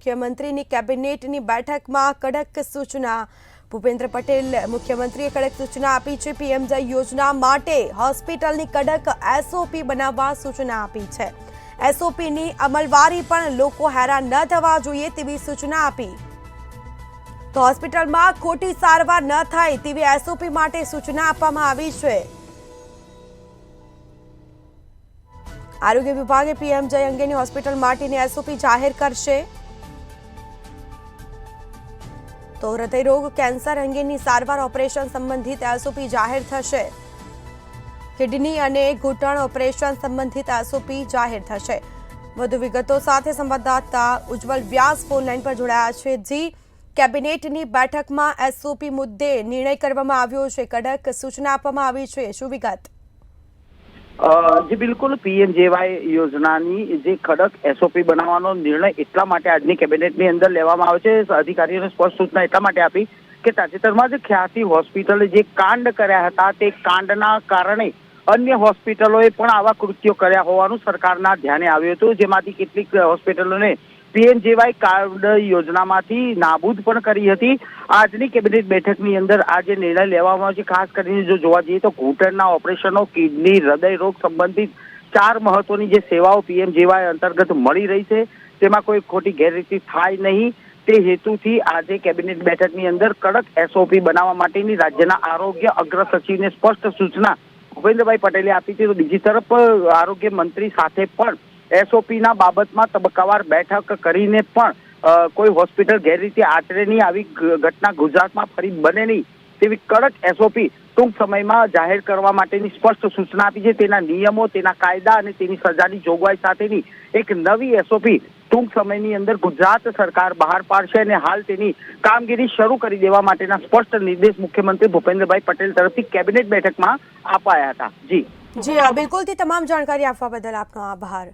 મુખ્યમંત્રીની કેબિનેટની બેઠકમાં કડક સૂચના। ભૂપેન્દ્ર પટેલ મુખ્યમંત્રીએ કડક સૂચના આપી છે। પીએમજય યોજના માટે હોસ્પિટલની કડક એસઓપી બનાવવા સૂચના આપી છે। એસઓપીની અમલવારી પણ લોકો હેરાન ન થવા જોઈએ તેવી સૂચના આપી। તો હોસ્પિટલમાં ખોટી સારવાર ન થાય તેવી એસઓપી માટે સૂચના આપવામાં આવી છે। આરોગ્ય વિભાગે પીએમજય અંગેની હોસ્પિટલ માટેની એસઓપી જાહેર કરશે। તો હૃદયરોગ કેન્સર અંગેની સારવાર ઓપરેશન સંબંધિત એસઓપી જાહેર થશે। કિડની અને ઘૂંટણ ઓપરેશન સંબંધિત એસઓપી જાહેર થશે। વધુ વિગતો સાથે સંવાદદાતા ઉજ્જવલ વ્યાસ ફોન લાઈન પર જોડાયા છે। જી, કેબિનેટની બેઠકમાં એસઓપી મુદ્દે નિર્ણય કરવામાં આવ્યો છે, કડક સૂચના આપવામાં આવી છે, શું વિગત? जी बिल्कुल पीएमजेवाय योजनानी जे कड़क एसओपी बनावવાનો નિર્ણય એટલા માટે આજની કેબિનેટની અંદર લેવામાં આવ્યો છે। અધિકારીઓને સ્પષ્ટ સૂચના એટલા માટે આપી કે તાજેતરમાં જે ખ્યાતિ હોસ્પિટલે જે કાંડ કર્યા હતા તે કાંડના કારણે અન્ય હોસ્પિટલોએ પણ આવા કૃત્યો કર્યા હોવાનું સરકારના ધ્યાને આવ્યું હતું, જેમાંથી કેટલીક હોસ્પિટલોને પીએમજેવાય કાર્ડ યોજનામાંથી નાબૂદ પણ કરી હતી। આજની કેબિનેટ બેઠકની અંદર આ જે નિર્ણય લેવામાં આવ્યો છે, ખાસ કરીને જો જોવા જઈએ તો ઘૂંટણના ઓપરેશનો, કિડની, હૃદય રોગ સંબંધિત 4 મહત્વની જે સેવાઓ પીએમજેવાય અંતર્ગત મળી રહી છે તેમાં કોઈ ખોટી ગેરરીતિ થાય નહીં તે હેતુથી આજે કેબિનેટ બેઠકની અંદર કડક એસઓપી બનાવવા માટેની રાજ્યના આરોગ્ય અગ્ર સચિવને સ્પષ્ટ સૂચના ભૂપેન્દ્રભાઈ પટેલે આપી છે। તો બીજી તરફ આરોગ્ય મંત્રી સાથે પણ એસઓપીના બાબતમાં તબક્કાવાર બેઠક કરીને પણ કોઈ હોસ્પિટલ ગેરરીતિ આચરે નહીં, આવી ઘટના ગુજરાતમાં ફરી બને નહીં તેવી કડક એસઓપી ટૂંક સમયમાં જાહેર કરવા માટેની સ્પષ્ટ સૂચના આપી છે। તેના નિયમો, તેના કાયદા અને તેની સજાની જોગવાઈ સાથેની એક નવી એસઓપી ટૂંક સમયની અંદર ગુજરાત સરકાર બહાર પાડશે અને હાલ તેની કામગીરી શરૂ કરી દેવા માટેના સ્પષ્ટ નિર્દેશ મુખ્યમંત્રી ભૂપેન્દ્રભાઈ પટેલ તરફથી કેબિનેટ બેઠકમાં અપાયા હતા। જી જી, બિલકુલથી તમામ જાણકારી આપવા બદલ આપનો આભાર।